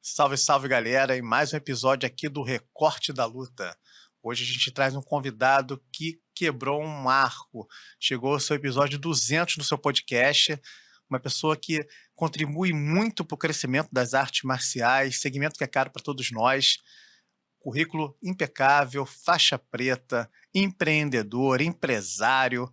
Salve, salve galera, e mais um episódio aqui do Recorte da Luta. Hoje a gente traz um convidado que quebrou um marco, chegou ao seu episódio 200 no seu podcast, uma pessoa que contribui muito para o crescimento das artes marciais, segmento que é caro para todos nós, currículo impecável, faixa preta, empreendedor, empresário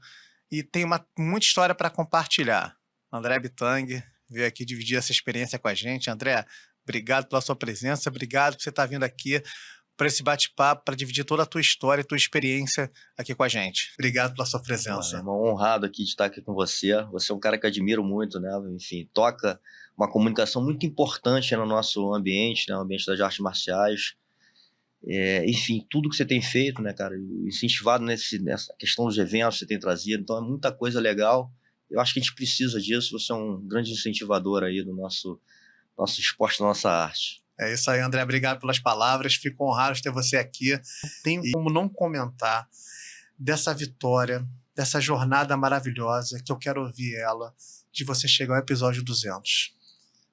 e tem muita história para compartilhar. André Bitang veio aqui dividir essa experiência com a gente. André, obrigado pela sua presença, obrigado por você estar vindo aqui para esse bate-papo, para dividir toda a tua história e tua experiência aqui com a gente. Obrigado pela sua presença. É uma honrado aqui de estar aqui com você. Você é um cara que eu admiro muito, né? Enfim, toca uma comunicação muito importante no nosso ambiente, né? O ambiente das artes marciais. Enfim, tudo que você tem feito, né, cara? Incentivado nessa questão dos eventos que você tem trazido. Então é muita coisa legal. Eu acho que a gente precisa disso. Você é um grande incentivador aí do nosso esporte, da nossa arte. É isso aí, André. Obrigado pelas palavras. Fico honrado de ter você aqui. Não tenho como não comentar dessa vitória, dessa jornada maravilhosa, que eu quero ouvir ela, de você chegar ao episódio 200.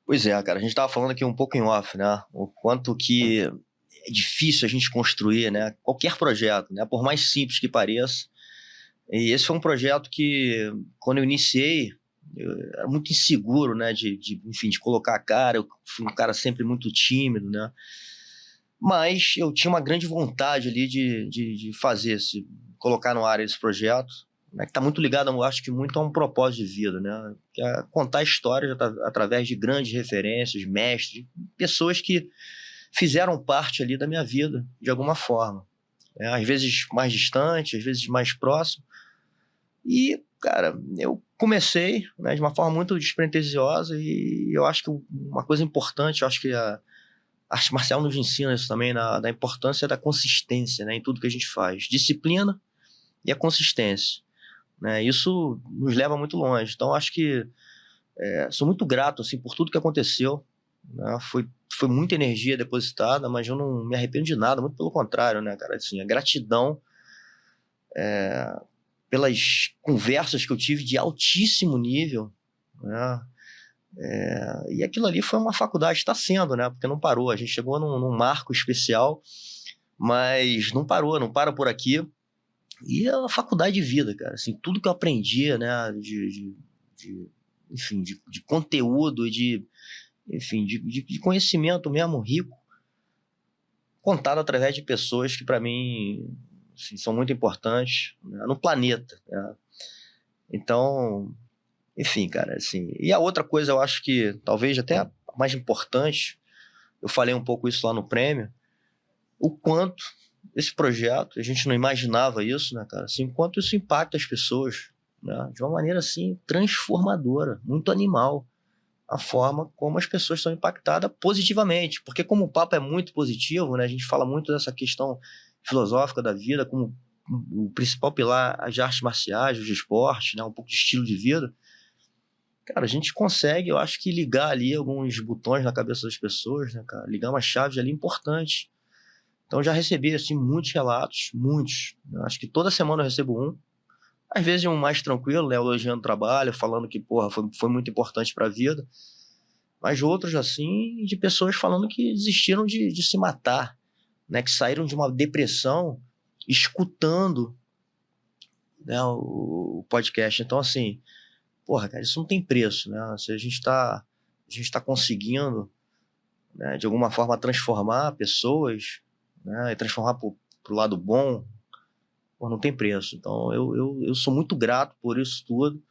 Pois é, cara. A gente estava falando aqui um pouco em off, né? O quanto que é difícil a gente construir, né? Qualquer projeto, né? Por mais simples que pareça. E esse foi um projeto que, quando eu iniciei, eu era muito inseguro, né, enfim, de colocar a cara. Eu fui um cara sempre muito tímido, né, mas eu tinha uma grande vontade ali de fazer, colocar no ar esse projeto, né, que está muito ligado, eu acho que muito a um propósito de vida, né, que é contar histórias através de grandes referências, mestres, pessoas que fizeram parte ali da minha vida, de alguma forma, né, às vezes mais distante, às vezes mais próximo. E, cara, eu comecei, né, de uma forma muito despretensiosa, e eu acho que uma coisa importante, eu acho que a arte marcial nos ensina isso também, da importância da consistência, né, em tudo que a gente faz. Disciplina e a consistência, né, isso nos leva muito longe. Então, acho que sou muito grato assim, por tudo que aconteceu, né, foi muita energia depositada, mas eu não me arrependo de nada, muito pelo contrário, né, cara, assim, a gratidão pelas conversas que eu tive de altíssimo nível, né? E aquilo ali foi uma faculdade, está sendo, né? Porque não parou, a gente chegou num marco especial, mas não parou, não para por aqui. E é uma faculdade de vida, cara, assim, tudo que eu aprendi, né, enfim, de conteúdo, enfim, de conhecimento mesmo rico, contado através de pessoas que para mim assim, são muito importantes, né, no planeta, né? Então, enfim, cara, assim. E a outra coisa, eu acho que talvez até a mais importante, eu falei um pouco isso lá no prêmio, o quanto esse projeto, a gente não imaginava isso, né, cara, assim, o quanto isso impacta as pessoas, né, de uma maneira, assim, transformadora, muito animal, a forma como as pessoas são impactadas positivamente, porque como o papo é muito positivo, né, a gente fala muito dessa questão filosófica da vida, como o principal pilar, as artes marciais, os esportes, né, um pouco de estilo de vida. Cara, a gente consegue, eu acho que ligar ali alguns botões na cabeça das pessoas, né, cara, ligar umas chaves ali importantes. Então já recebi, assim, muitos relatos, muitos. Eu acho que toda semana eu recebo um. Às vezes um mais tranquilo, né, elogiando o trabalho, falando que, porra, foi muito importante pra vida. Mas outros, assim, de pessoas falando que desistiram de se matar, né, que saíram de uma depressão escutando, né, o podcast. Então, assim, porra, cara, isso não tem preço, né? Se a gente tá conseguindo, né, de alguma forma transformar pessoas, né, e transformar pro lado bom, pô, não tem preço. Então, eu sou muito grato por isso tudo,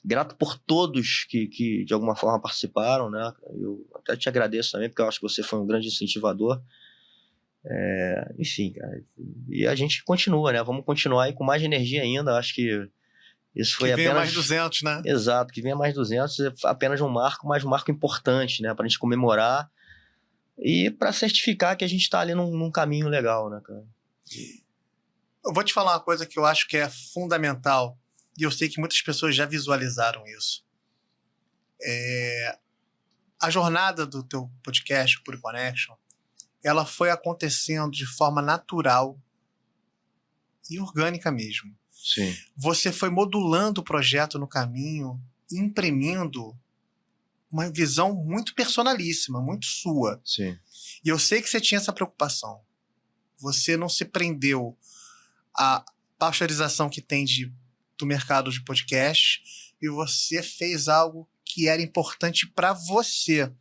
grato por todos que de alguma forma participaram, né? Eu até te agradeço também, porque eu acho que você foi um grande incentivador. Enfim, cara, e a gente continua, né? Vamos continuar aí com mais energia ainda. Acho que isso foi que venha apenas... mais 200, né? Exato, que venha mais 200, é apenas um marco, mas um marco importante, né? Pra gente comemorar e pra certificar que a gente tá ali num caminho legal, né, cara? Eu vou te falar uma coisa que eu acho que é fundamental, e eu sei que muitas pessoas já visualizaram isso. A jornada do teu podcast, Pure Connection, ela foi acontecendo de forma natural e orgânica mesmo. Sim. Você foi modulando o projeto no caminho, imprimindo uma visão muito personalíssima, muito sua. Sim. E eu sei que você tinha essa preocupação. Você não se prendeu à pasteurização que tem do mercado de podcast e você fez algo que era importante para você.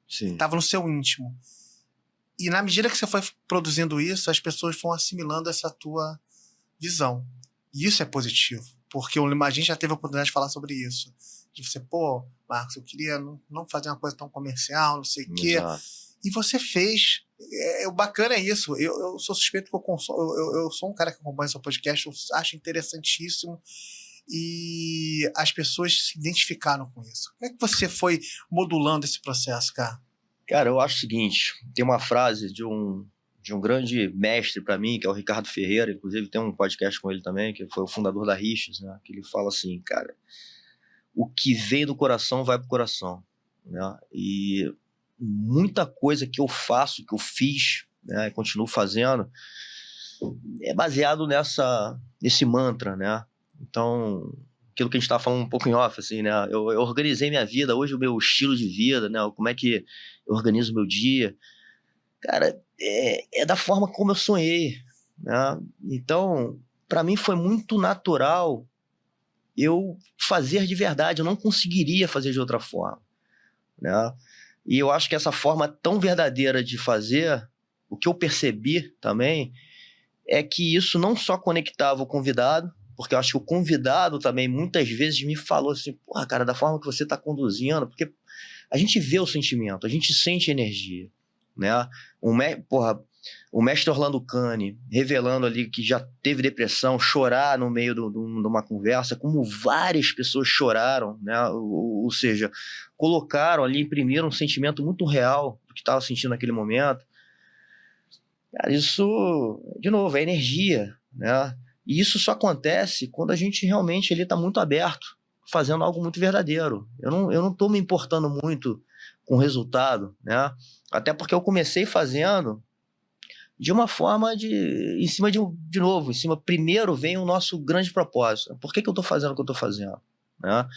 Sim. Estava no seu íntimo. E na medida que você foi produzindo isso, as pessoas vão assimilando essa tua visão. E isso é positivo. Porque a gente já teve a oportunidade de falar sobre isso. De você, pô, Marcos, eu queria não fazer uma coisa tão comercial, não sei o quê. Exato. E você fez. O bacana é isso. Eu sou suspeito que eu sou um cara que acompanha seu podcast, eu acho interessantíssimo. E as pessoas se identificaram com isso. Como é que você foi modulando esse processo, cara? Cara, eu acho o seguinte, tem uma frase de um grande mestre para mim, que é o Ricardo Ferreira, inclusive tem um podcast com ele também, que foi o fundador da Richas, né? Que ele fala assim, cara, o que vem do coração vai pro coração, né? E muita coisa que eu faço, que eu fiz, né, e continuo fazendo, é baseado nesse mantra, né? Então, aquilo que a gente estava falando um pouco em off, assim, né? Eu organizei minha vida, hoje o meu estilo de vida, né? Como é que eu organizo o meu dia. Cara, é da forma como eu sonhei, né? Então, para mim foi muito natural eu fazer de verdade, eu não conseguiria fazer de outra forma, né? E eu acho que essa forma tão verdadeira de fazer, o que eu percebi também, é que isso não só conectava o convidado, porque eu acho que o convidado também muitas vezes me falou assim, porra, cara, da forma que você está conduzindo, porque a gente vê o sentimento, a gente sente a energia, né? O mestre Orlando Cane revelando ali que já teve depressão, chorar no meio de uma conversa, como várias pessoas choraram, né? Ou seja, colocaram ali, imprimiram um sentimento muito real do que estava sentindo naquele momento. Cara, isso, de novo, é energia, né? E isso só acontece quando a gente realmente está muito aberto, fazendo algo muito verdadeiro. Eu não estou me importando muito com o resultado, né? Até porque eu comecei fazendo de uma forma em cima de novo, primeiro vem o nosso grande propósito. Por que eu estou fazendo o que eu estou fazendo? Né?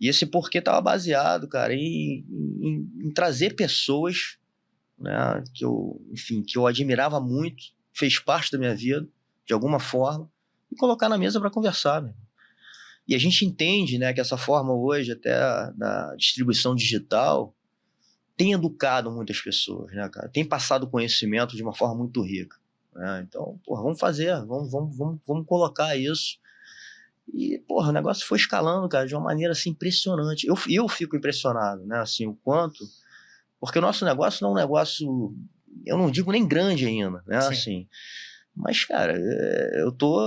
E esse porquê estava baseado, cara, em trazer pessoas, né, que eu admirava muito, fez parte da minha vida, de alguma forma, e colocar na mesa para conversar, meu. E a gente entende, né, que essa forma hoje, até da distribuição digital, tem educado muitas pessoas, né, cara? Tem passado conhecimento de uma forma muito rica, né? Então, porra, vamos fazer, vamos colocar isso. E, porra, o negócio foi escalando, cara, de uma maneira, assim, impressionante. Eu fico impressionado, né, assim, o quanto... Porque o nosso negócio não é um negócio, eu não digo nem grande ainda, né, Sim. assim. Mas, cara, eu tô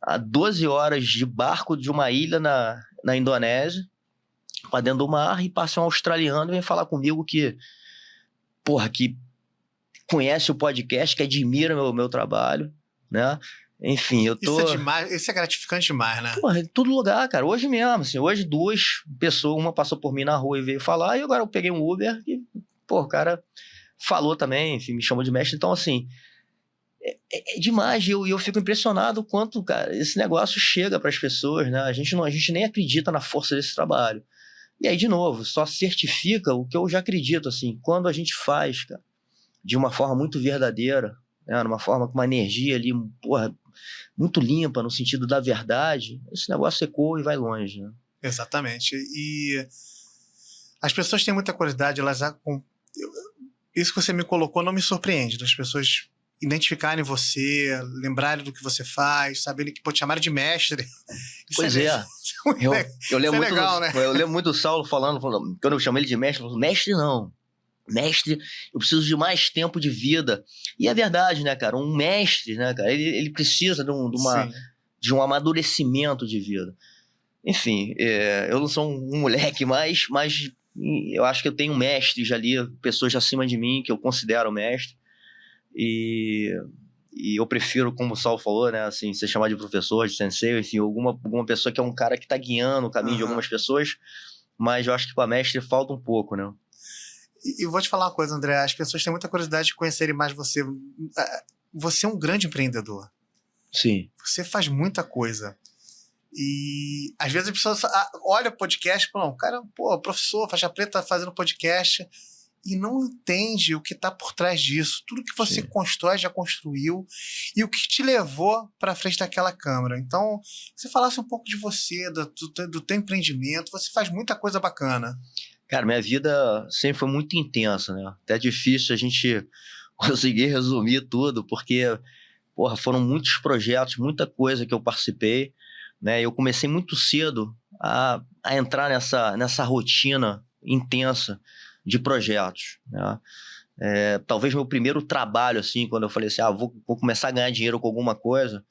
a 12 horas de barco de uma ilha na Indonésia, para dentro do mar, e passa um australiano e vem falar comigo que conhece o podcast, que admira o meu trabalho, né? Enfim, eu tô... Isso é demais, isso é gratificante demais, né? Porra, em todo lugar, cara. Hoje mesmo, assim, hoje 2 pessoas, uma passou por mim na rua e veio falar, e agora eu peguei um Uber e, pô, o cara falou também, enfim, me chamou de mestre. Então, assim, é demais, e eu fico impressionado o quanto, cara, esse negócio chega para as pessoas, né? A gente nem acredita na força desse trabalho. E aí, de novo, só certifica o que eu já acredito, assim, quando a gente faz, cara, de uma forma muito verdadeira, né, numa forma com uma energia ali, porra, muito limpa, no sentido da verdade, esse negócio ecoa e vai longe, né? Exatamente. E as pessoas têm muita curiosidade, isso que você me colocou não me surpreende, das pessoas identificarem você, lembrarem do que você faz, saberem que te chamarem de mestre. Pois é. Eu lembro muito do Saulo falando, quando eu chamei ele de mestre, eu falei, mestre não. Mestre, eu preciso de mais tempo de vida. E é verdade, né, cara? Um mestre, né, cara? Ele precisa de um amadurecimento de vida. Enfim, eu não sou um moleque mais, mas eu acho que eu tenho mestres ali, pessoas acima de mim que eu considero mestre. E eu prefiro, como o Saulo falou, né, assim, ser chamado de professor, de sensei, enfim, alguma pessoa que é um cara que está guiando o caminho de algumas pessoas, mas eu acho que para mestre falta um pouco, né? E vou te falar uma coisa, André, as pessoas têm muita curiosidade de conhecerem mais você. Você é um grande empreendedor. Sim. Você faz muita coisa. E às vezes a pessoa olha o podcast e fala, não, cara, pô, professor, faixa preta fazendo podcast, e não entende o que está por trás disso. Tudo que você constrói, já construiu, e o que te levou para frente daquela câmera. Então, você falasse um pouco de você, do teu empreendimento, você faz muita coisa bacana. Cara, minha vida sempre foi muito intensa, né? Até é difícil a gente conseguir resumir tudo, porque, porra, foram muitos projetos, muita coisa que eu participei, né? Eu comecei muito cedo a entrar nessa rotina intensa de projetos, né? Talvez meu primeiro trabalho, assim, quando eu falei assim, vou começar a ganhar dinheiro com alguma coisa,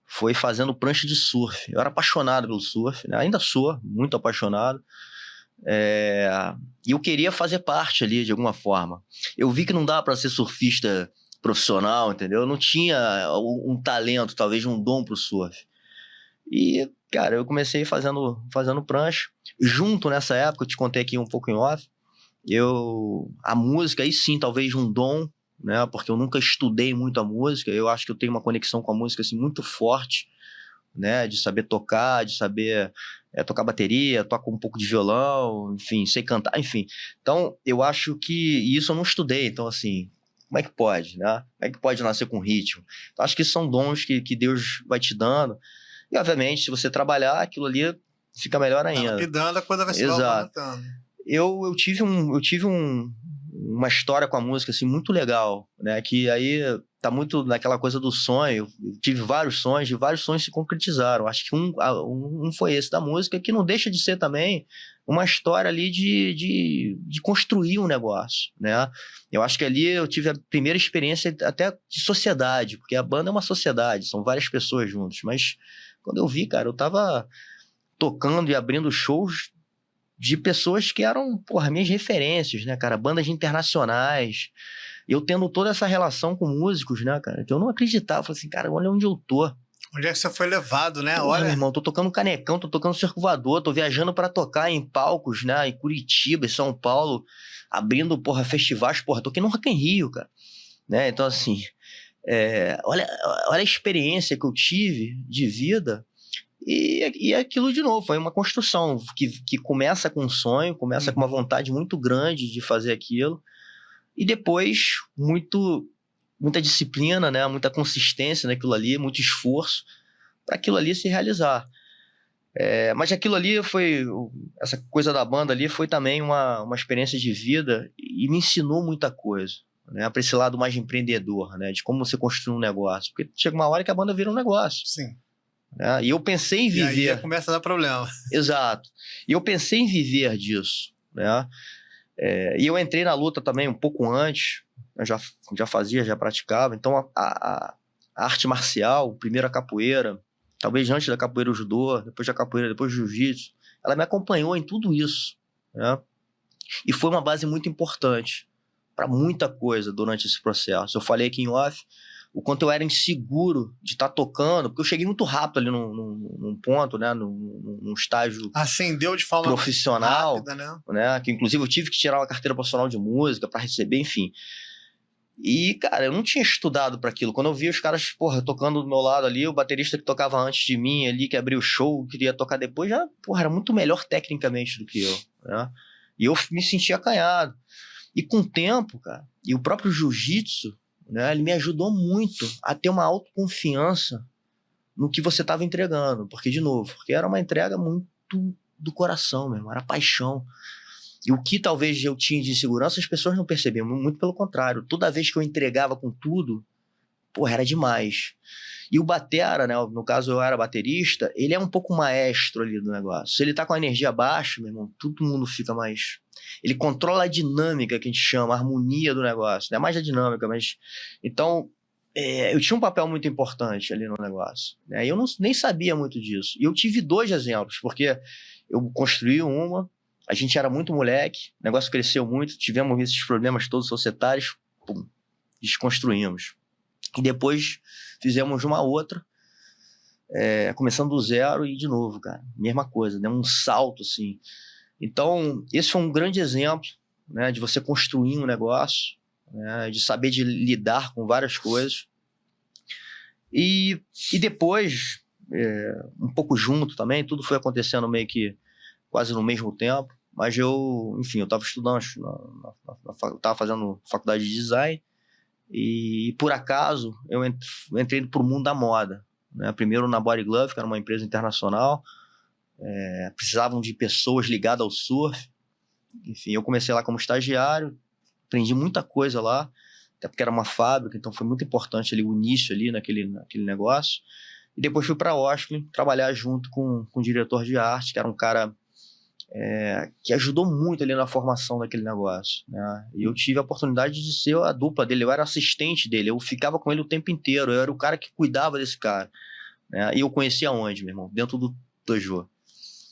foi fazendo prancha de surf. Eu era apaixonado pelo surf, né? Ainda sou muito apaixonado. E eu queria fazer parte ali de alguma forma. Eu vi que não dava para ser surfista profissional, entendeu? Eu não tinha um talento, talvez um dom pro surf. E, cara, eu comecei fazendo prancha. Junto nessa época, eu te contei aqui um pouco em off, a música, aí sim, talvez um dom, né? Porque eu nunca estudei muito a música. Eu acho que eu tenho uma conexão com a música assim, muito forte, né? De saber tocar, de saber tocar bateria, toco um pouco de violão, enfim, sei cantar, enfim. Então, eu acho que isso eu não estudei. Então, assim, como é que pode, né? Como é que pode nascer com ritmo? Então, acho que são dons que Deus vai te dando. E, obviamente, se você trabalhar, aquilo ali fica melhor ainda. Lapidando, a coisa vai se aumentando. Eu tive uma história com a música, assim, muito legal, né? Que aí tá muito naquela coisa do sonho. Eu tive vários sonhos, e vários sonhos se concretizaram. Acho que um foi esse da música, que não deixa de ser também uma história ali de construir um negócio, né? Eu acho que ali eu tive a primeira experiência até de sociedade, porque a banda é uma sociedade, são várias pessoas juntas. Mas quando eu vi, cara, eu tava tocando e abrindo shows de pessoas que eram, porra, minhas referências, né, cara? Bandas internacionais. Eu tendo toda essa relação com músicos, né, cara? Que eu não acreditava. Eu falei assim, cara, olha onde eu tô. Onde é que você foi levado, né? Porra, meu irmão, tô tocando canecão, tô tocando circo voador, tô viajando pra tocar em palcos, né? Em Curitiba, em São Paulo, abrindo, porra, festivais, porra, toquei no Rock in Rio, cara. Né? Então, assim, olha a experiência que eu tive de vida. E aquilo, de novo, foi uma construção que começa com um sonho, começa com uma vontade muito grande de fazer aquilo, e depois muita disciplina, né? Muita consistência naquilo ali, muito esforço para aquilo ali se realizar. Mas aquilo ali essa coisa da banda ali foi também uma experiência de vida e me ensinou muita coisa, né? Para esse lado mais empreendedor, né? De como você construir um negócio, porque chega uma hora que a banda vira um negócio. Sim. E eu pensei em viver. E aí começa a dar problema. Exato. E eu pensei em viver disso, né? E eu entrei na luta também um pouco antes. Eu já fazia, já praticava. Então a arte marcial, primeiro a capoeira, talvez antes da capoeira o judô, depois da capoeira, depois o jiu-jitsu, ela me acompanhou em tudo isso, né? E foi uma base muito importante para muita coisa durante esse processo. Eu falei aqui em off o quanto eu era inseguro de estar tocando, porque eu cheguei muito rápido ali num ponto, né, num estágio ascendeu de forma profissional, rápida, né, que inclusive eu tive que tirar uma carteira profissional de música para receber, enfim. E, cara, eu não tinha estudado para aquilo. Quando eu vi os caras, porra, tocando do meu lado ali, o baterista que tocava antes de mim ali, que abriu o show, queria tocar depois, já, porra, era muito melhor tecnicamente do que eu, né? E eu me sentia acanhado. E com o tempo, cara, e o próprio jiu-jitsu, né, ele me ajudou muito a ter uma autoconfiança no que você estava entregando. Porque, de novo, porque era uma entrega muito do coração mesmo, era paixão. E o que talvez eu tinha de insegurança, as pessoas não percebiam, muito pelo contrário. Toda vez que eu entregava com tudo, porra, era demais. E o batera, né, no caso eu era baterista, ele é um pouco maestro ali do negócio. Se ele tá com a energia baixa, meu irmão, todo mundo fica mais... Ele controla a dinâmica que a gente chama, a harmonia do negócio. Não é mais a dinâmica, mas... Então, eu tinha um papel muito importante ali no negócio, né? E eu nem sabia muito disso. E eu tive 2 exemplos, porque eu construí uma, a gente era muito moleque, o negócio cresceu muito, tivemos esses problemas todos societários, pum, desconstruímos. E depois fizemos uma outra, começando do zero e de novo, cara, mesma coisa, deu um salto, assim. Então, esse foi um grande exemplo, né, de você construir um negócio, né, de saber de lidar com várias coisas. E depois, um pouco junto também, tudo foi acontecendo meio que quase no mesmo tempo, mas eu estava estudando, estava fazendo faculdade de design, e por acaso eu entrei para o mundo da moda, né? Primeiro na Body Glove, que era uma empresa internacional, precisavam de pessoas ligadas ao surf. Enfim, eu comecei lá como estagiário, aprendi muita coisa lá, até porque era uma fábrica, então foi muito importante ali o início ali naquele negócio. E depois fui para a Osklen trabalhar junto com o diretor de arte, que era um cara que ajudou muito ali na formação daquele negócio, né? E eu tive a oportunidade de ser a dupla dele, eu era assistente dele, eu ficava com ele o tempo inteiro, eu era o cara que cuidava desse cara, né? E eu conhecia onde, meu irmão? Dentro do dojo.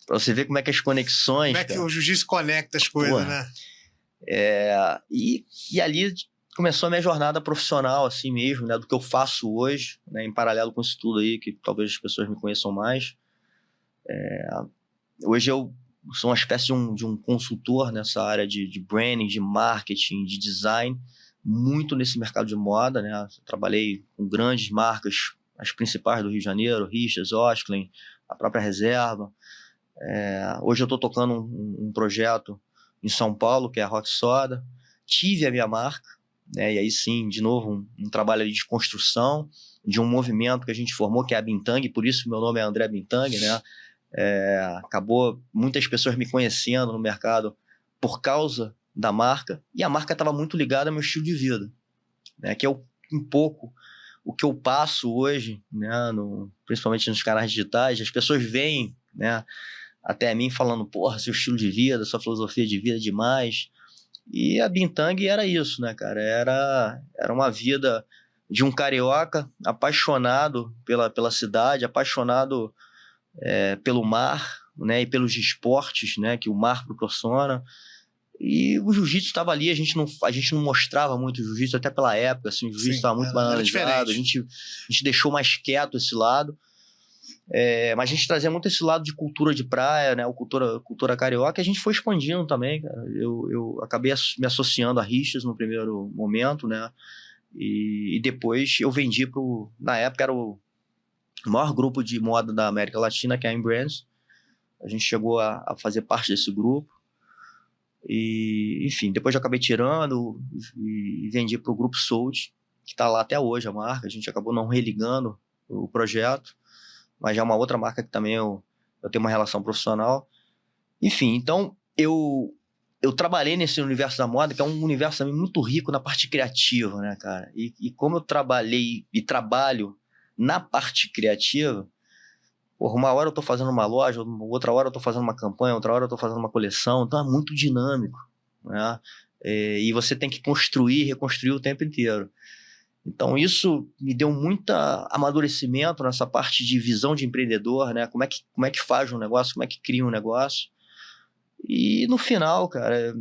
Pra você ver como é que as conexões... Como é que cara, o jiu-jitsu conecta as coisas, porra, né? E ali começou a minha jornada profissional, assim mesmo, né? Do que eu faço hoje, né? Em paralelo com isso tudo aí, que talvez as pessoas me conheçam mais. Hoje eu sou uma espécie de um consultor nessa área de branding, de marketing, de design, muito nesse mercado de moda, né? Eu trabalhei com grandes marcas, as principais do Rio de Janeiro, Richards, Osklen, a própria Reserva. Hoje eu estou tocando um projeto em São Paulo, que é a Hot Soda. Tive a minha marca, né? E aí sim, de novo, um trabalho de construção de um movimento que a gente formou, que é a Bintang, por isso meu nome é André Bintang, né? Acabou muitas pessoas me conhecendo no mercado por causa da marca, e a marca estava muito ligada ao meu estilo de vida, né? Que é um pouco o que eu passo hoje, né? Principalmente nos canais digitais. As pessoas veem, né, até a mim falando, porra, seu estilo de vida, sua filosofia de vida é demais. E a Bintang era isso, né, cara? Era uma vida de um carioca apaixonado pela cidade, apaixonado pelo mar, né, e pelos esportes, né, que o mar proporciona. E o jiu-jitsu estava ali, a gente não mostrava muito o jiu-jitsu, até pela época, assim, o jiu-jitsu estava muito banalizado, a gente deixou mais quieto esse lado. Mas a gente trazia muito esse lado de cultura de praia, né, cultura carioca, e a gente foi expandindo também, cara. Eu acabei me associando a Richards no primeiro momento, né, e depois eu vendi na época era o maior grupo de moda da América Latina, que é a Brands. A gente chegou a fazer parte desse grupo. E, enfim, depois eu acabei tirando e vendi para o Grupo Sold, que está lá até hoje, a marca. A gente acabou não religando o projeto, mas já é uma outra marca que também eu tenho uma relação profissional. Enfim, então eu trabalhei nesse universo da moda, que é um universo também muito rico na parte criativa, né, cara? E como eu trabalhei e trabalho na parte criativa, porra, uma hora eu tô fazendo uma loja, outra hora eu tô fazendo uma campanha, outra hora eu tô fazendo uma coleção, então é muito dinâmico, né? E você tem que construir, reconstruir o tempo inteiro. Então isso me deu muito amadurecimento nessa parte de visão de empreendedor, né? Como é que faz um negócio, como é que cria um negócio. E no final, cara,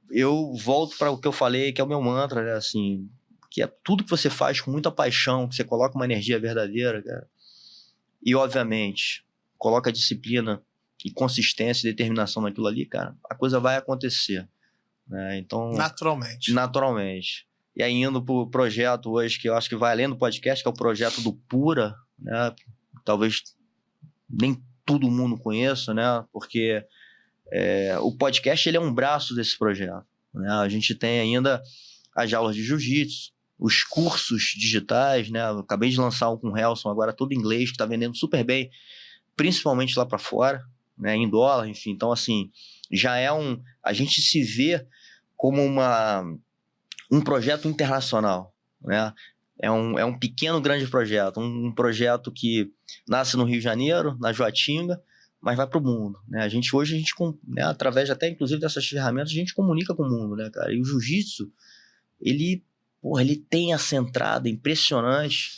eu volto para o que eu falei, que é o meu mantra, né? Assim, que é tudo que você faz com muita paixão, que você coloca uma energia verdadeira, cara. E, obviamente, coloca disciplina e consistência e determinação naquilo ali, cara, a coisa vai acontecer, né? Então, naturalmente. E aí, indo pro projeto hoje, que eu acho que vai além do podcast, que é o projeto do Pura, né? Talvez nem todo mundo conheça, né? Porque o podcast, ele é um braço desse projeto, né? A gente tem ainda as aulas de jiu-jitsu, os cursos digitais, né? Eu acabei de lançar um com o Helson, agora todo em inglês, que está vendendo super bem, principalmente lá para fora, né? Em dólar, enfim. Então, assim, já é a gente se vê como um projeto internacional, né? É um pequeno, grande projeto, um projeto que nasce no Rio de Janeiro, na Joatinga, mas vai para o mundo, né? Hoje a gente, né, através até inclusive dessas ferramentas, a gente comunica com o mundo, né, cara? E o jiu-jitsu, ele tem essa entrada impressionante,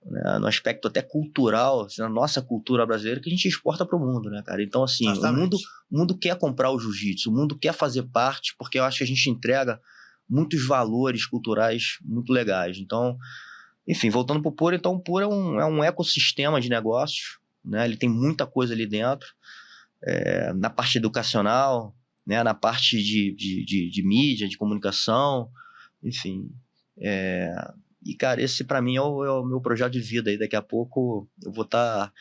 né, no aspecto até cultural, assim, na nossa cultura brasileira, que a gente exporta para o mundo, né, cara? Então, assim, o mundo quer comprar o jiu-jitsu, o mundo quer fazer parte, porque eu acho que a gente entrega muitos valores culturais muito legais. Então, enfim, voltando para o Pura, então o Pura é um ecossistema de negócios, né? Ele tem muita coisa ali dentro, na parte educacional, né, na parte de mídia, de comunicação, enfim. E, cara, esse para mim é o meu projeto de vida. E daqui a pouco eu vou estar,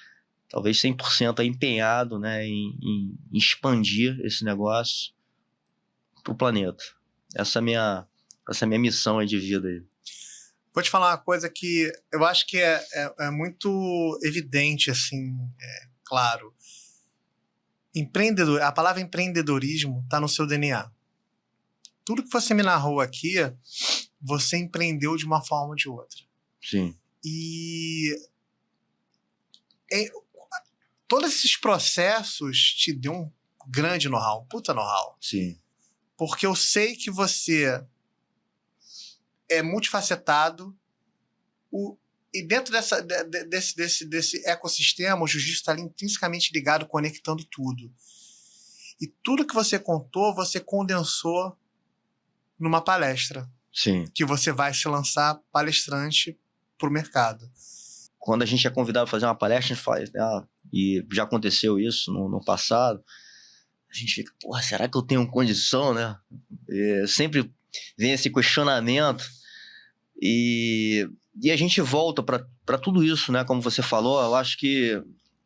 talvez 100% aí empenhado, né, em expandir esse negócio pro planeta. Essa é a minha missão aí de vida aí. Vou te falar uma coisa que eu acho que é muito evidente, assim, claro. A palavra empreendedorismo está no seu DNA. Tudo que você me narrou aqui, você empreendeu de uma forma ou de outra. Sim. E todos esses processos te deu um grande know-how, um puta know-how. Sim. Porque eu sei que você é multifacetado, e dentro desse ecossistema, o jiu-jitsu está ali intrinsecamente ligado, conectando tudo. E tudo que você contou, você condensou numa palestra. Sim. Que você vai se lançar palestrante para o mercado. Quando a gente é convidado a fazer uma palestra, a gente faz, e já aconteceu isso no passado, a gente fica, porra, será que eu tenho condição, né? Sempre vem esse questionamento e a gente volta para tudo isso, né? Como você falou, eu acho que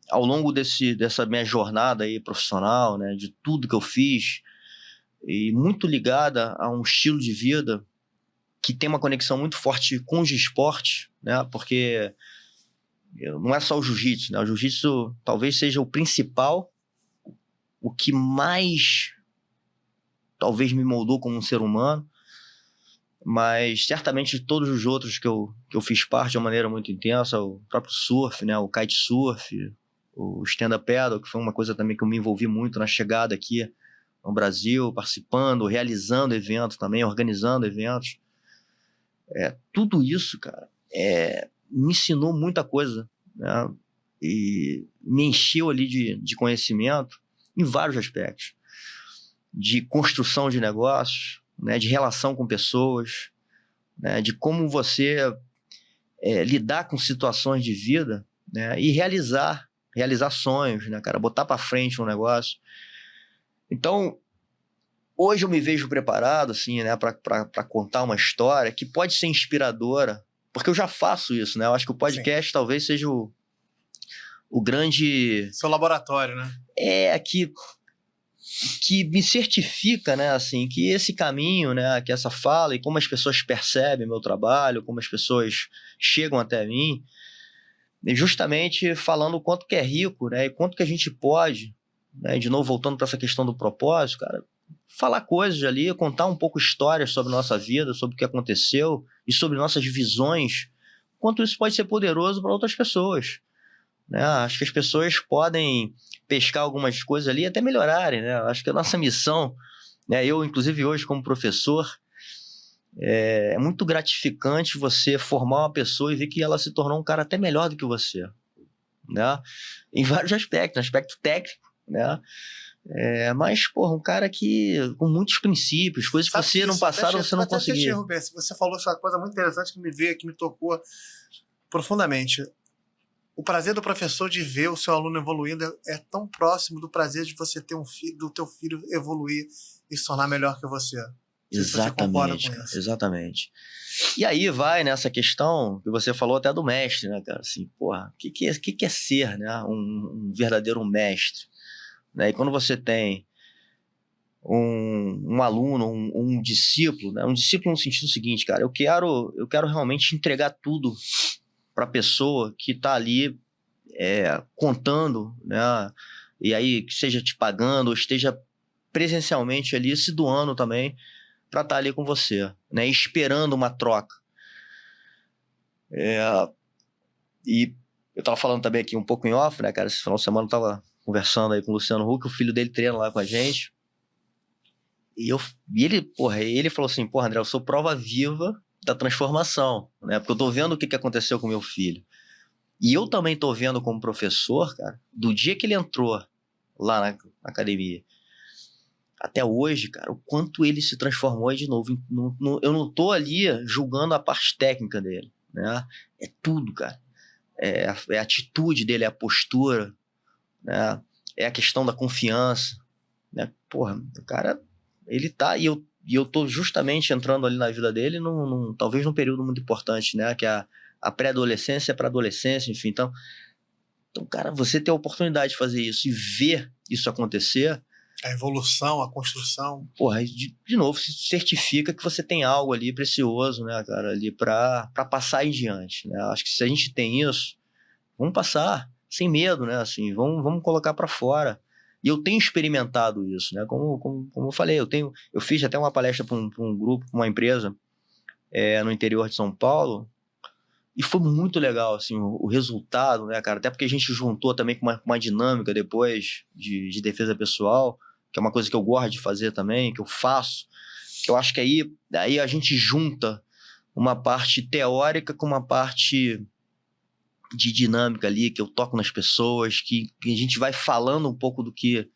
ao longo dessa minha jornada aí profissional, né? De tudo que eu fiz, e muito ligada a um estilo de vida que tem uma conexão muito forte com os esportes, né? Porque não é só o jiu-jitsu, né? O jiu-jitsu talvez seja o principal, o que mais talvez me moldou como um ser humano, mas certamente todos os outros que eu fiz parte de uma maneira muito intensa, o próprio surf, né? O kitesurf, o stand-up paddle, que foi uma coisa também que eu me envolvi muito na chegada aqui no Brasil, participando, realizando eventos também, organizando eventos. Tudo isso, cara, me ensinou muita coisa, né? E me encheu ali de conhecimento em vários aspectos. De construção de negócios, né? De relação com pessoas, né? De como você lidar com situações de vida, né? E realizar sonhos, né, cara? Botar para frente um negócio. Então, hoje eu me vejo preparado, assim, né, para contar uma história que pode ser inspiradora, porque eu já faço isso, né? Eu acho que o podcast Sim. talvez seja o grande... Seu laboratório, né? Que me certifica, né, assim, que esse caminho, né, que essa fala e como as pessoas percebem meu trabalho, como as pessoas chegam até mim, justamente falando o quanto que é rico, né, e quanto que a gente pode, né, de novo voltando para essa questão do propósito, cara, falar coisas ali, contar um pouco histórias sobre nossa vida, sobre o que aconteceu e sobre nossas visões, quanto isso pode ser poderoso para outras pessoas, né? Acho que as pessoas podem pescar algumas coisas ali e até melhorarem, né? Acho que a nossa missão, né, eu inclusive hoje como professor, é muito gratificante você formar uma pessoa e ver que ela se tornou um cara até melhor do que você, né? Em vários aspectos, no aspecto técnico, né? Mas, porra, um cara que com muitos princípios, coisas que você no passado você não conseguia. Você falou essa coisa muito interessante que me veio, que me tocou profundamente. O prazer do professor de ver o seu aluno evoluindo é tão próximo do prazer de você ter do teu filho evoluir e se tornar melhor que você. Exatamente, cara, exatamente. E aí vai nessa questão que você falou até do mestre, né, cara? Assim, porra, o que é ser, né? Um verdadeiro mestre. Né? E quando você tem um aluno, um discípulo, né? Um discípulo no sentido seguinte, cara, eu quero realmente entregar tudo para a pessoa que está ali contando, né? E aí, que seja te pagando, ou esteja presencialmente ali, se doando também para estar ali com você, né? Esperando uma troca. E eu estava falando também aqui um pouco em off, né, cara? Esse final de semana eu estava conversando aí com o Luciano Huck, o filho dele treina lá com a gente. E ele falou assim, porra, André, eu sou prova viva da transformação, né? Porque eu tô vendo o que aconteceu com meu filho. E eu também tô vendo como professor, cara, do dia que ele entrou lá na academia até hoje, cara, o quanto ele se transformou aí de novo. Eu não tô ali julgando a parte técnica dele, né? É tudo, cara. É a atitude dele, é a postura, né? É a questão da confiança, né? Porra, o cara, ele tá... E eu eu tô justamente entrando ali na vida dele, talvez num período muito importante, né? Que é a pré-adolescência para adolescência, enfim. Então, cara, você ter a oportunidade de fazer isso e ver isso acontecer... A evolução, a construção. Porra, de novo, se certifica que você tem algo ali precioso, né, cara, ali pra passar em diante, né? Acho que se a gente tem isso, vamos passar sem medo, né, assim, vamos colocar pra fora. E eu tenho experimentado isso, né, como eu falei, eu fiz até uma palestra pra um grupo, pra uma empresa no interior de São Paulo, e foi muito legal, assim, o resultado, né, cara, até porque a gente juntou também com uma dinâmica depois de defesa pessoal, que é uma coisa que eu gosto de fazer também, que eu faço, que eu acho que aí a gente junta uma parte teórica com uma parte de dinâmica ali, que eu toco nas pessoas, que a gente vai falando um pouco do que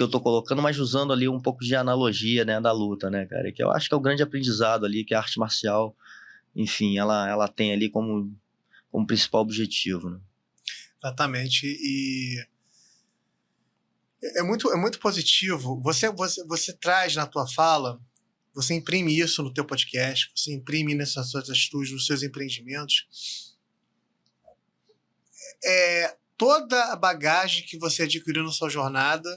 eu tô colocando, mas usando ali um pouco de analogia, né, da luta, né, cara, que eu acho que é o grande aprendizado ali, que a arte marcial, enfim, ela tem ali como principal objetivo, né? Exatamente, e é muito positivo. Você traz na tua fala, você imprime isso no teu podcast, você imprime nessas suas atitudes, nos seus empreendimentos, toda a bagagem que você adquiriu na sua jornada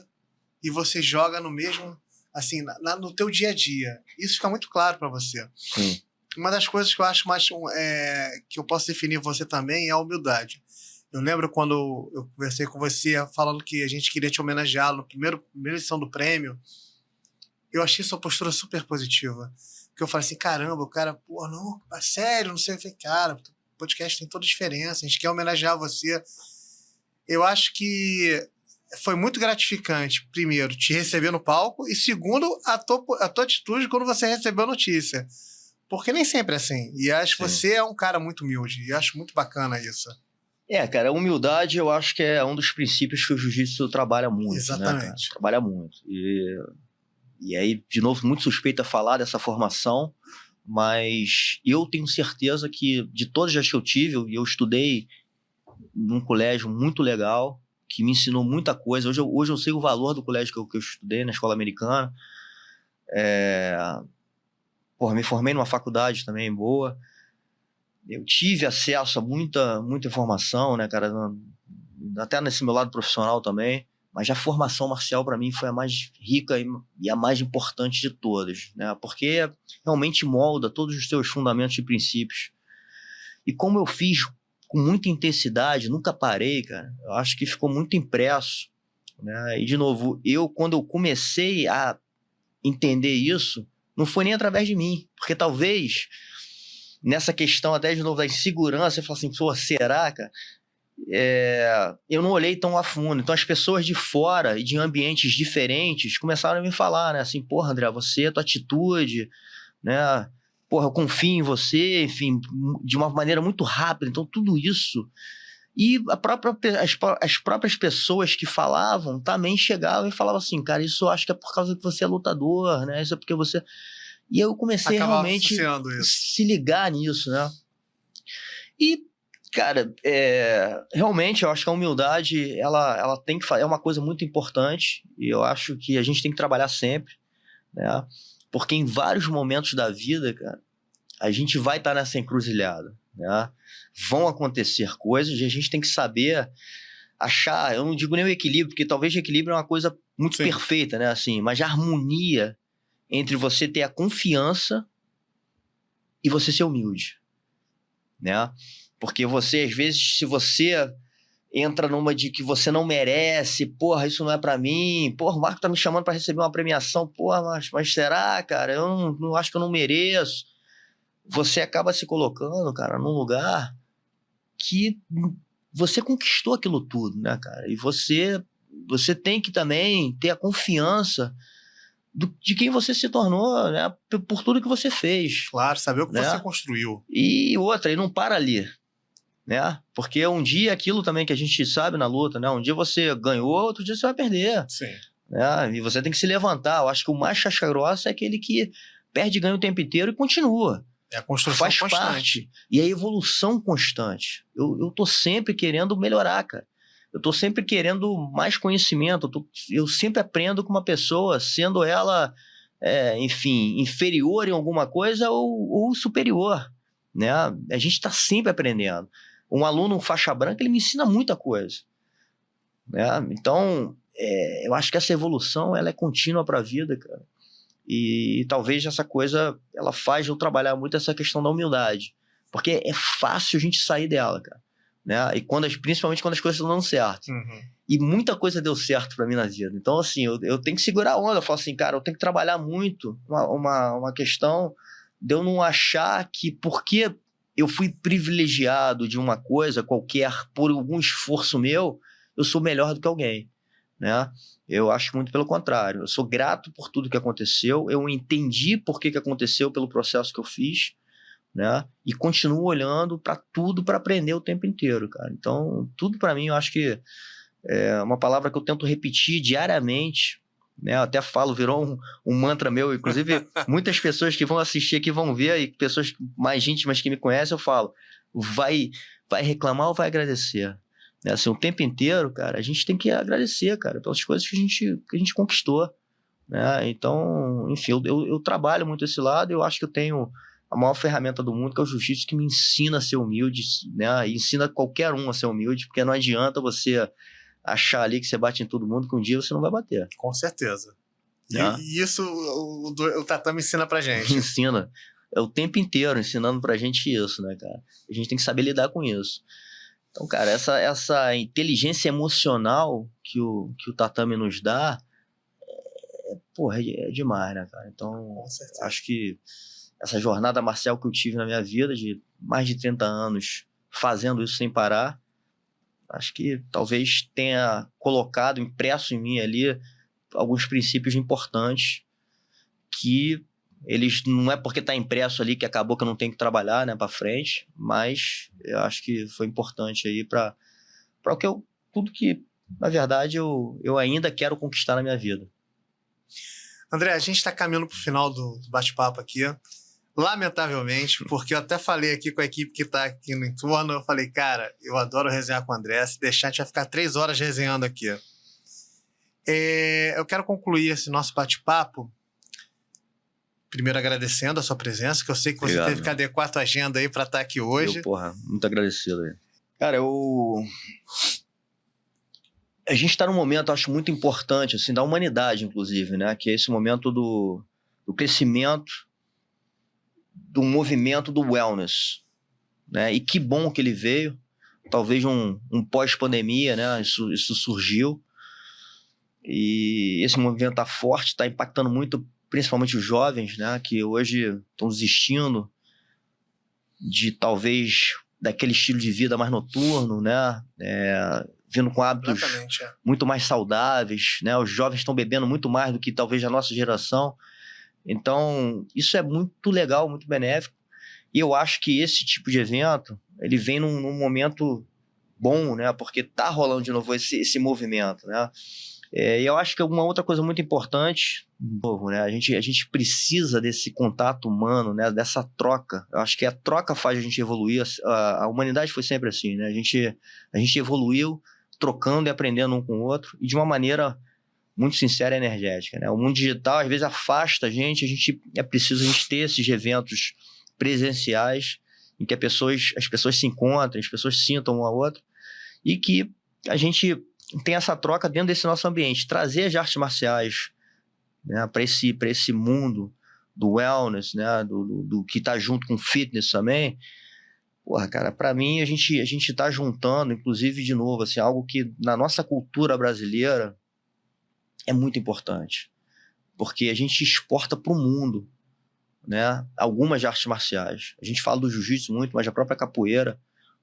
e você joga no mesmo, assim, no teu dia a dia. Isso fica muito claro para você. Sim. Uma das coisas que eu acho mais que eu posso definir você também é a humildade. Eu lembro quando eu conversei com você falando que a gente queria te homenagear no primeira edição do prêmio. Eu achei sua postura super positiva. Porque eu falei assim, caramba, o cara, pô, não, sério, não sei o que. Cara, o podcast tem toda a diferença, a gente quer homenagear você. Eu acho que foi muito gratificante, primeiro, te receber no palco, e segundo, a tua atitude quando você recebeu a notícia. Porque nem sempre é assim. E acho que você é um cara muito humilde, e acho muito bacana isso. Cara, a humildade eu acho que é um dos princípios que o jiu-jitsu trabalha muito. Exatamente. Né, cara? Trabalha muito. E aí, de novo, muito suspeito a falar dessa formação, mas eu tenho certeza que de todas as que eu tive, eu estudei num colégio muito legal, que me ensinou muita coisa. Hoje eu sei o valor do colégio que eu estudei, na escola americana. Me formei numa faculdade também boa. Eu tive acesso a muita informação, né, cara? Até nesse meu lado profissional também. Mas a formação marcial, para mim, foi a mais rica e a mais importante de todas, né? Porque realmente molda todos os seus fundamentos e princípios. E como eu fiz com muita intensidade, nunca parei, cara, eu acho que ficou muito impresso, né? E, de novo, quando eu comecei a entender isso, não foi nem através de mim, porque talvez nessa questão até, de novo, da insegurança, eu falo assim, pô, será, cara? Eu não olhei tão a fundo. Então as pessoas de fora e de ambientes diferentes começaram a me falar, né? Assim, porra, André, tua atitude, né? Porra, eu confio em você, enfim, de uma maneira muito rápida. Então tudo isso. E as próprias pessoas que falavam também chegavam e falavam assim, cara, isso eu acho que é por causa que você é lutador, né? Isso é porque você... E eu comecei realmente se ligar nisso, né? E cara, realmente eu acho que a humildade ela tem que é uma coisa muito importante e eu acho que a gente tem que trabalhar sempre, né? Porque em vários momentos da vida, cara, a gente vai estar nessa encruzilhada, né? Vão acontecer coisas e a gente tem que saber achar, eu não digo nem o equilíbrio, porque talvez o equilíbrio é uma coisa muito perfeita, né? Assim, mas a harmonia entre você ter a confiança e você ser humilde, né? Porque você, às vezes, se você entra numa de que você não merece, porra, isso não é pra mim, porra, o Marco tá me chamando pra receber uma premiação, porra, mas será, cara? Eu não acho que eu não mereço. Você acaba se colocando, cara, num lugar que você conquistou aquilo tudo, né, cara? E você tem que também ter a confiança de quem você se tornou, né, por tudo que você fez. Claro, saber o que né? você construiu. E outra, e não para ali, né? Porque um dia aquilo também que a gente sabe na luta, né? Um dia você ganhou, outro dia você vai perder. Sim. Né? E você tem que se levantar. Eu acho que o mais casca grossa é aquele que perde e ganha o tempo inteiro e continua. É a construção Faz constante. parte. E a evolução constante. Eu tô sempre querendo melhorar, cara. Eu tô sempre querendo mais conhecimento. Eu sempre aprendo com uma pessoa, sendo ela enfim, inferior em alguma coisa ou superior, né? A gente está sempre aprendendo. Um aluno faixa branca, ele me ensina muita coisa, né? Então, eu acho que essa evolução, ela é contínua para a vida, cara. E talvez essa coisa, ela faz eu trabalhar muito essa questão da humildade. Porque é fácil a gente sair dela, cara. Né? E principalmente quando as coisas estão dando certo. Uhum. E muita coisa deu certo pra mim na vida. Então, assim, eu tenho que segurar a onda. Eu falo assim, cara, eu tenho que trabalhar muito. Uma questão de eu não achar que porque eu fui privilegiado de uma coisa qualquer por algum esforço meu, eu sou melhor do que alguém, né? Eu acho muito pelo contrário. Eu sou grato por tudo que aconteceu. Eu entendi por que aconteceu pelo processo que eu fiz, né? E continuo olhando para tudo para aprender o tempo inteiro, cara. Então, tudo para mim, eu acho que é uma palavra que eu tento repetir diariamente, né? Eu até falo, virou um mantra meu. Inclusive, muitas pessoas que vão assistir aqui vão ver, e pessoas mais íntimas que me conhecem, eu falo, vai reclamar ou vai agradecer? Né? Assim, o tempo inteiro, cara, a gente tem que agradecer, cara, pelas coisas que a gente conquistou, né? Então, enfim, eu trabalho muito esse lado. Eu acho que eu tenho a maior ferramenta do mundo, que é o jiu-jitsu, que me ensina a ser humilde, né? E ensina qualquer um a ser humilde, porque não adianta você achar ali que você bate em todo mundo, que um dia você não vai bater. Com certeza. Né? E isso o tatame ensina pra gente. Ensina. É o tempo inteiro ensinando pra gente isso, né, cara? A gente tem que saber lidar com isso. Então, cara, essa inteligência emocional que o tatame nos dá, porra, é demais, né, cara? Então, acho que essa jornada marcial que eu tive na minha vida, de mais de 30 anos fazendo isso sem parar, acho que talvez tenha colocado, impresso em mim ali, alguns princípios importantes que eles não é porque está impresso ali que acabou que eu não tenho que trabalhar, né, para frente, mas eu acho que foi importante aí para o que tudo que, na verdade, eu ainda quero conquistar na minha vida. André, a gente está caminhando para o final do bate-papo aqui. Lamentavelmente, porque eu até falei aqui com a equipe que está aqui no entorno, eu falei, cara, eu adoro resenhar com o André, se deixar a gente vai ficar 3 horas resenhando aqui. Eu quero concluir esse nosso bate-papo, primeiro agradecendo a sua presença, que eu sei que você teve que adequar a tua agenda aí para estar aqui hoje. Muito agradecido aí. Cara, a gente está num momento, acho, muito importante, assim, da humanidade, inclusive, né? Que é esse momento do crescimento do movimento do wellness, né? E que bom que ele veio. Talvez um pós-pandemia, né? Isso surgiu. E esse movimento está forte, está impactando muito, principalmente os jovens, né? Que hoje estão desistindo de, talvez, daquele estilo de vida mais noturno, né? Vindo com hábitos muito mais saudáveis, né? Os jovens estão bebendo muito mais do que talvez a nossa geração. Então, isso é muito legal, muito benéfico. E eu acho que esse tipo de evento, ele vem num momento bom, né? Porque tá rolando de novo esse movimento, né? E eu acho que uma outra coisa muito importante, de novo, né? A gente precisa desse contato humano, né? Dessa troca. Eu acho que a troca faz a gente evoluir. A humanidade foi sempre assim, né? A gente evoluiu trocando e aprendendo um com o outro, e de uma maneira muito sincera e energética, né? O mundo digital, às vezes, afasta a gente é preciso a gente ter esses eventos presenciais em que as pessoas se encontrem, as pessoas sintam uma a outra, e que a gente tem essa troca dentro desse nosso ambiente. Trazer as artes marciais, né, para esse mundo do wellness, né, do que está junto com o fitness também. Porra, cara, para mim a gente tá juntando, inclusive, de novo, assim, algo que na nossa cultura brasileira é muito importante, porque a gente exporta para o mundo, né, algumas artes marciais. A gente fala do jiu-jitsu muito, mas a própria capoeira,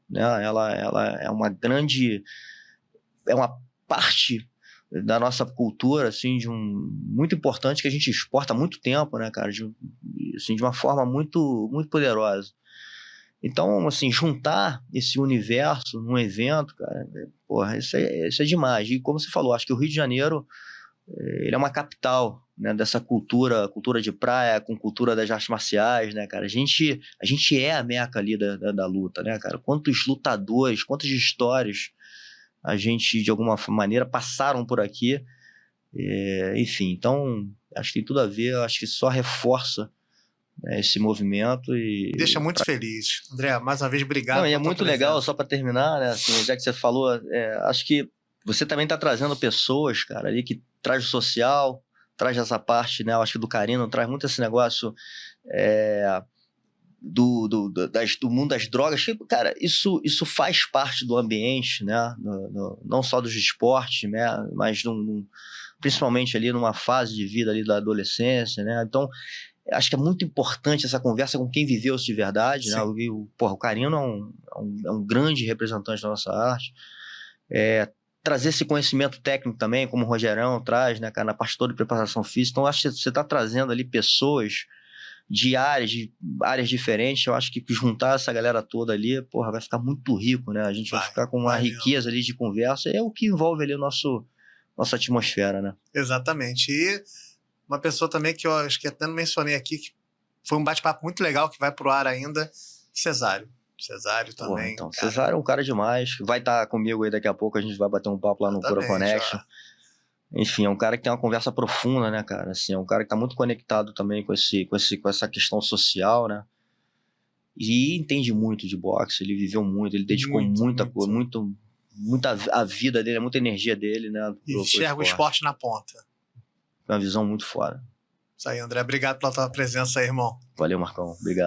né, ela é uma grande, é uma parte da nossa cultura, assim, muito importante, que a gente exporta há muito tempo, né, cara, de uma forma muito, muito poderosa. Então, assim, juntar esse universo num evento, cara, porra, isso é demais. E como você falou, acho que o Rio de Janeiro, ele é uma capital, né, dessa cultura de praia, com cultura das artes marciais, né, cara? A gente é a meca ali da luta, né, cara? Quantos lutadores, quantas histórias a gente, de alguma maneira, passaram por aqui. Enfim, então, acho que tem tudo a ver, acho que só reforça, né, esse movimento e... Deixa muito feliz. André, mais uma vez, obrigado. Não, e é muito legal, só para terminar, né, assim, já que você falou, acho que você também está trazendo pessoas, cara, ali que traz o social, traz essa parte, né, eu acho que do Carino, traz muito esse negócio do mundo das drogas, que, cara, isso faz parte do ambiente, né, não só dos esportes, né, mas principalmente ali numa fase de vida ali da adolescência, né, então acho que é muito importante essa conversa com quem viveu isso de verdade, né, o Carino é um grande representante da nossa arte, trazer esse conhecimento técnico também, como o Rogerão traz, né, cara, na parte toda de preparação física, então acho que você está trazendo ali pessoas de áreas diferentes, eu acho que juntar essa galera toda ali, porra, vai ficar muito rico, né? A gente vai ficar com uma riqueza ali de conversa, é o que envolve ali nossa atmosfera, né? Exatamente. E uma pessoa também que eu acho que até não mencionei aqui, que foi um bate-papo muito legal, que vai pro ar ainda, Cesário. Cesário também. Porra, então, Cesário é um cara demais, vai estar comigo aí daqui a pouco, a gente vai bater um papo lá no Pura Connection. Enfim, é um cara que tem uma conversa profunda, né, cara? Assim, é um cara que tá muito conectado também com essa questão social, né? E entende muito de boxe, ele viveu muito, ele dedicou muita a vida dele, muita energia dele, né? E enxerga o esporte na ponta. É uma visão muito foda. Isso aí, André. Obrigado pela tua presença aí, irmão. Valeu, Marcão. Obrigado.